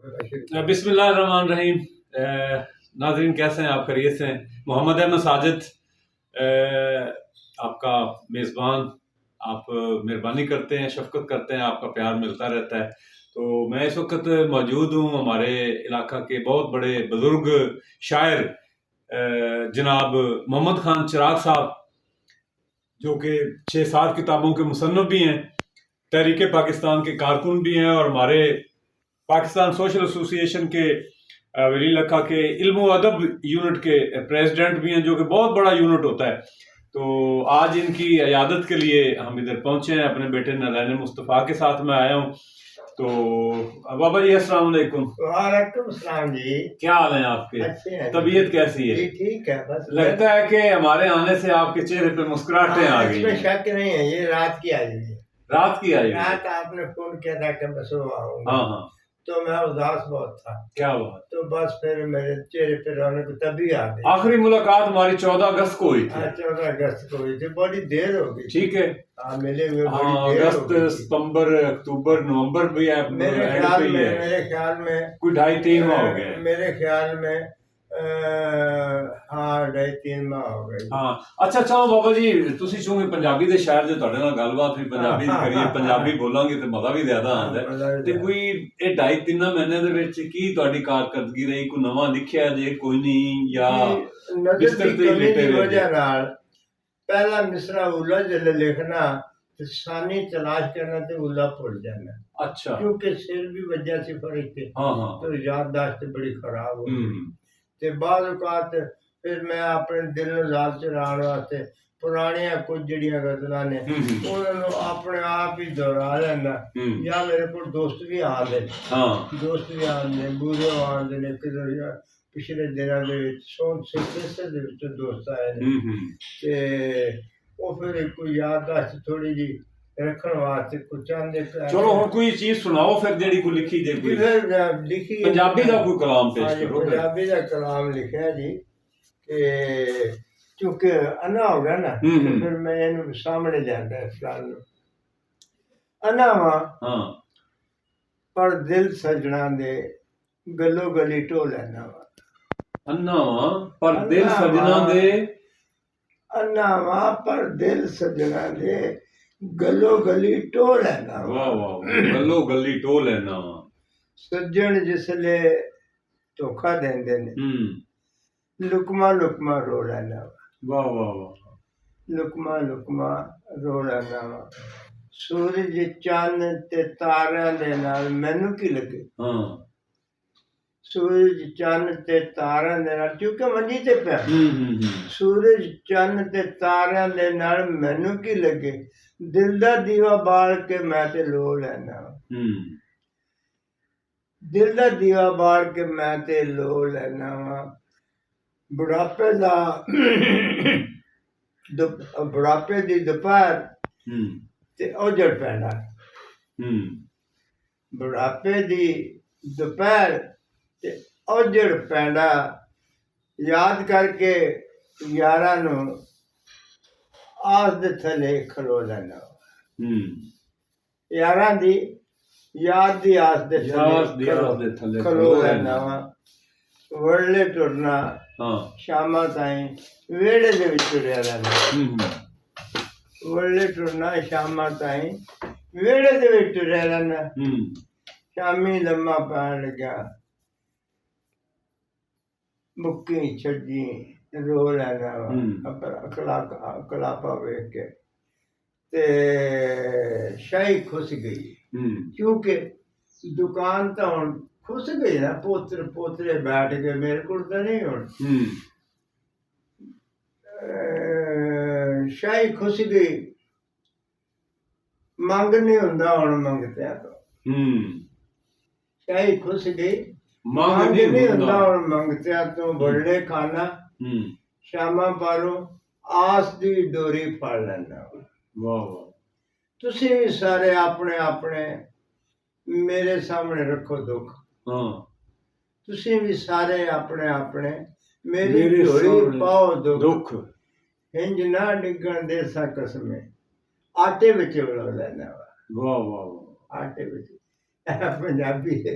बिस्मिल्लाहिर्रहमानिर्रहीम। नाज़रीन कैसे हैं आप? खैरियत से हैं? मोहम्मद अहमद साजिद आपका मेज़बान। आप मेहरबानी करते हैं, शफकत करते हैं, आपका प्यार मिलता रहता है। तो मैं इस वक्त मौजूद हूँ हमारे इलाका के बहुत बड़े बुज़ुर्ग शायर जनाब मोहम्मद खान चिराग साहब, जो कि 6-7 किताबों के मुसन्निफ़ भी हैं, तहरीक पाकिस्तान के कारकुन भी हैं और हमारे पाकिस्तान सोशल एसोसिएशन के वली लखा के इल्म व अदब यूनिट के प्रेसिडेंट भी हैं, जो कि बहुत बड़ा यूनिट होता है। तो आज इनकी इयादत के लिए हम इधर पहुंचे हैं, अपने बेटे नलैन मुस्तफ़ा के साथ मैं आया हूँ। तो बाबा जी अस्सलाम वालेकुम। वालेकुम सलाम जी, क्या हाल है आपके? अच्छे हैं? तबीयत कैसी है? ठीक है। बस लगता है कि हमारे आने से आपके चेहरे पे मुस्कुराहटें आ गई इसमें हैं। शक नहीं है, ये रात की आई है। रात की आई है? रात आपने फोन किया था कि मैं सुबह आऊंगा। हाँ हाँ, तो मैं उदास बहुत था। क्या बात। तो बस फिर मेरे चेहरे पे रौनक तभी आ गई। आखिरी मुलाकात हमारी 14 अगस्त को हुई थी। 14 अगस्त को हुई थी, बड़ी देर हो गई। ठीक है, हाँ, मिले हुए हाँ, बड़ी देर हो अगस्त, गई थी। सितंबर, अक्टूबर, नवंबर भी है, मेरे एंड ख्याल पे ही में है। मेरे ख्याल में कोई 2.5-3 माह हो गए। मेरे ख्याल में हाँ 2.5-3 माह हो गए। हाँ, अच्छा चलो बाबा जी, ਤੁਸੀਂ ਚੂੰਕਿ ਪੰਜਾਬੀ ਦੇ ਸ਼ਾਇਰ ਜੇ ਤੁਹਾਡੇ ਨਾਲ ਗੱਲਬਾਤ ਵੀ ਪੰਜਾਬੀ ਦੀ ਕਰੀਏ, ਪੰਜਾਬੀ ਬੋਲਾਂਗੇ ਤੇ ਮਜ਼ਾ ਵੀ ਜ਼ਿਆਦਾ ਆਉਂਦਾ ਹੈ। ਤੇ ਕੋਈ ਇਹ 2.5-3 ਮਹੀਨੇ ਦੇ ਵਿੱਚ ਕੀ ਤੁਹਾਡੀ ਕਾਰਕਰਦਗੀ ਰਹੀ? ਕੋਈ ਨਵਾਂ ਲਿਖਿਆ ਜੇ ਕੋਈ ਨਹੀਂ, ਜਾਂ ਬਿਸਤਰ ਤੇ ਲੇਟੇ ਦੀ ਰਹੇ? ਵਜ੍ਹਾ ਨਾਲ ਪਹਿਲਾ ਮਿਸਰਾ ਉਲਾ ਜਲ ਲਿਖਣਾ ਤੇ ਸਾਨੀ ਤਲਾਸ਼ ਕਰਨਾ ਤੇ ਉਲਾ ਭੁੱਲ ਜਾਣਾ। अच्छा, क्योंकि सिर भी वजह से फर्क थे। हाँ हाँ, तो याददाश्त बड़ी खराब हो गई। ते बाद औकात फिर मैं अपने दिल ਨੂੰ ਲਾਲ ਚਰਾਉਣ ਵਾਸਤੇ ਪੁਰਾਣੀਆਂ ਕੁਝ ਜਿਹੜੀਆਂ ਗਜ਼ਲਾਂ ਨੇ ਉਹਨਾਂ ਨੂੰ ਆਪਣੇ ਆਪ ਹੀ ਦੁਹਰਾ ਲੈਂਦਾ। ਜਾਂ ਮੇਰੇ ਕੋਲ ਦੋਸਤ ਵੀ ਆਉਂਦੇ ਨੇ, ਦੋਸਤ ਵੀ ਆਉਂਦੇ, ਬੂਰੇ ਆਉਂਦੇ ਨੇ। ਕਿਧਰ ਪਿਛਲੇ ਦਿਨਾਂ ਦੇ ਵਿੱਚ ਸੋਨ ਸਿੱਖੇ ਦੇ ਵਿੱਚ ਦੋਸਤ ਆਏ ਨੇ, ਤੇ ਉਹ ਫਿਰ ਕੋਈ ਯਾਦਦਾਸ਼ਤ ਥੋੜੀ ਜੀ ਰੱਖਣ ਵਾਸਤੇ ਕੁਝ ਚਾਹੁੰਦੇ। ਚਲੋ ਹੁਣ ਕੋਈ ਚੀਜ਼ ਸੁਣਾਓ ਫਿਰ ਜਿਹੜੀ ਕੋਈ ਲਿਖੀ ਜੇ, ਕੋਈ ਲਿਖੀ ਪੰਜਾਬੀ ਦਾ ਕੋਈ ਕਲਾਮ ਪੇਸ਼ ਕਰੋ। ਪੰਜਾਬੀ ਦਾ ਕਲਾਮ ਲਿਖਿਆ ਜੀ ਕਿ ਚੁੱਕੇ ਅਨਾ ਹੋ ਗਿਆ ਨਾ, ਫਿਰ ਮੈਂ ਇਹਨੂੰ ਸਾਹਮਣੇ ਲਿਆਂਦਾ ਇਸ ਗੱਲ ਨੂੰ। ਅਨਾ ਵਾ ਪਰ ਦਿਲ ਸਜਣਾ ਦੇ ਗਲੋ ਗਲੀ ਢੋ ਲੈਣਾ ਵਾ। ਅੰਨਾ ਵਾ ਪਰ ਦਿਲ ਸਜਣਾ ਦੇ, ਅੰਨਾ ਵਾ ਪਰ ਦਿਲ ਸਜਣਾ ਦੇ ਗਲੋ ਗਲੀ ਢੋ ਲੈਣਾ। ਵਾਹ ਵਾਹ, ਗਲੋ ਗਲੀ ਢੋ ਲੈਣਾ ਵਾ। ਸੱਜਣ ਜਿਸਲੇ ਧੋਖਾ ਦਿੰਦੇ ਨੇ, ਲੁਕਮਾ ਲੁਕਮਾ ਰੋ ਲੈਣਾ ਵਾ। ਵਾਹ ਵਾਹ ਵਾਹ, ਲੁਕਮਾ ਲੁਕਮਾ ਰੋ ਲੈਣਾ ਵਾ। ਸੂਰਜ ਚੰਨ ਤੇ ਤਾਰਿਆਂ ਦੇ ਨਾਲ ਮੈਨੂੰ ਕੀ ਲੱਗੇ? ਸੂਰਜ ਚੰਨ ਤੇ ਤਾਰਿਆਂ ਦੇ ਨਾਲ, ਕਿਉਂਕਿ ਮੰਜੀ ਤੇ ਪਿਆ। ਸੂਰਜ ਚੰਨ ਤੇ ਤਾਰਿਆਂ ਦੇ ਨਾਲ ਮੈਨੂੰ ਕੀ ਲੱਗੇ? ਦਿਲ ਦਾ ਦੀਵਾ ਬਾਲ ਕੇ ਮੈਂ ਤੇ ਲੋ ਲੈਣਾ। ਦਿਲ ਦਾ ਦੀਵਾ ਬਾਲ ਕੇ ਮੈਂ ਤੇ ਲੋ ਲੈਣਾ ਵਾ। ਬੁਢਾਪੇ ਦਾ ਬੁਢਾਪੇ ਦੀ ਦੁਪਹਿਰ ਤੇ ਉਜੜ ਪੈਣਾ। ਬੁਢਾਪੇ ਦੀ ਦੁਪਹਿਰ ਤੇ ਉਜੜ ਪੈਣਾ। ਯਾਦ ਕਰਕੇ ਯਾਰਾਂ ਨੂੰ ਆਸ ਦੇ ਥੱਲੇ ਖਲੋ ਲੈਣਾ। ਯਾਰਾਂ ਦੀ ਯਾਦ ਦੀ ਆਸ ਦੇ ਥੱਲੇ ਖਲੋ ਲੈਣਾ ਵਾ। ਵਰਲੇ ਟੁਰਨਾ ਸ਼ਾਮਾਂ ਤਾਈਂ ਵਿਹੜੇ ਦੇ ਵਿੱਚ ਤੁਰਿਆ ਰਹਿਣਾ। ਵਰਲੇ ਟੁਰਨਾ ਸ਼ਾਮਾਂ ਤਾਈਂ ਵਿਹੜੇ ਦੇ ਵਿੱਚ ਤੁਰਿਆ ਰਹਿਣਾ। ਸ਼ਾਮੀ ਲੰਮਾ ਪੈਣ ਲੱਗਿਆ ਮੁੱਕੀ ਛੱਡੀ ਰੋ ਲੈਣਾ ਵਾ। ਅਕਲਾਪਾ ਵੇਖ ਕੇ ਤੇ ਸ਼ਾਹੀ ਖੁੱਸ ਗਈ, ਕਿਉਂਕਿ ਦੁਕਾਨ ਤਾਂ ਹੁਣ ਖੁੱਸ ਗਈ ਨਾ। ਪੋਤਰੇ ਬੈਠ ਕੇ ਮੇਰੇ ਕੋਲ ਤਾਂ ਨਹੀਂ ਹੁਣ। ਸ਼ਾਹੀ ਖੁੱਸ ਗਈ, ਮੰਗ ਨਹੀਂ ਹੁੰਦਾ ਹੁਣ ਮੰਗਤਿਆਂ ਤੋਂ। ਸ਼ਾਹੀ ਖੁੱਸ ਗਈ, ਮੰਗ ਨਹੀਂ ਹੁੰਦਾ ਹੁਣ ਮੰਗਤਿਆਂ ਤੋਂ। ਬੜਲੇ ਖਾਨਾ ਸ਼ਾਮਾਂ ਪਾਰੋਂ ਆਸ ਦੀ ਡੋਰੀ ਫੜ ਲੈਣਾ। ਵਾਹ ਵਾਹ, ਤੁਸੀਂ ਵੀ ਸਾਰੇ ਆਪਣੇ ਆਪਣੇ ਮੇਰੇ ਸਾਹਮਣੇ ਰੱਖੋ ਦੁੱਖ। ਤੁਸੀਂ ਵੀ ਸਾਰੇ ਆਪਣੇ ਆਪਣੇ ਮੇਰੀ ਝੋਲੀ ਪਾਓ ਦੁੱਖ। ਇੰਜ ਨਾ ਡਿੱਗਣ ਦੇ ਸਾ ਕਸਮੇ ਆਟੇ ਵਿੱਚ ਵਲੋ ਲੈਣਾ ਵਾ। ਵਾਹ ਵਾਹ, ਆਟੇ ਵਿੱਚ। ਪੰਜਾਬੀ ਹੈ।